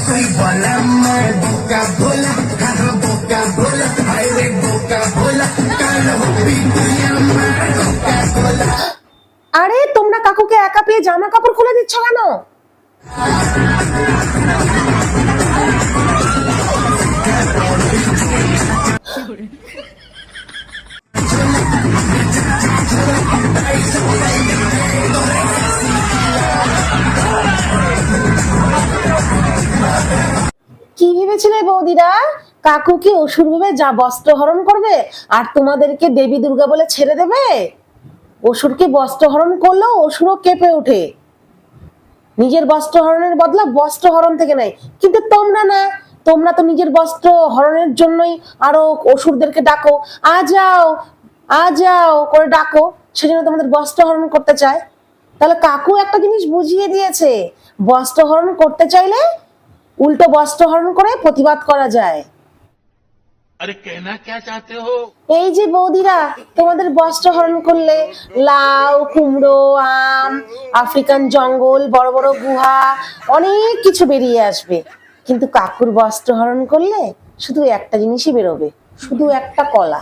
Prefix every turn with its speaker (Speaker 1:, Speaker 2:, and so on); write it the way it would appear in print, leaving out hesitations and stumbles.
Speaker 1: कोई बोला मैं बोका बोला कहाँ बोका बोला हाईवे बोका बोला काल होपी दुनिया मैं बोका बोला।
Speaker 2: আরে তোমরা কাকুকে একা পেয়ে জামা কাপড় খুলে দিচ্ছ কেন? কি ভেবেছিলে বৌদিরা? কাকু কি অসুর ভেবে যা বস্ত্র হরণ করবে আর তোমাদেরকে দেবী দুর্গা বলে ছেড়ে দেবে? অসুরকে বস্ত্র হরণ করলেও অসুরও কেঁপে ওঠে। নিজের বস্ত্র হরণের বদলা বস্ত্র হরণ থেকে নেয়, কিন্তু তোমরা না, তোমরা তো নিজের বস্ত্র হরণের জন্যই আরো অসুরদেরকে ডাকো, আ যাও করে ডাকো, সেজন্য তোমাদের বস্ত্র হরণ করতে চায়। তাহলে কাকু একটা জিনিস বুঝিয়ে দিয়েছে, বস্ত্র হরণ করতে চাইলে উল্টো বস্ত্র হরণ করে প্রতিবাদ করা যায়।
Speaker 3: अरे कहना क्या चाहते हो?
Speaker 2: এই যে বৌদিরা, তোমাদের বস্ত্র হরণ করলে লাউ, কুমড়ো, আম, আফ্রিকান জঙ্গল, বড় বড় গুহা, অনেক কিছু বেরিয়ে আসবে। কিন্তু কাকুর বস্ত্র হরণ করলে শুধু একটা জিনিসই বেরোবে, শুধু একটা কলা।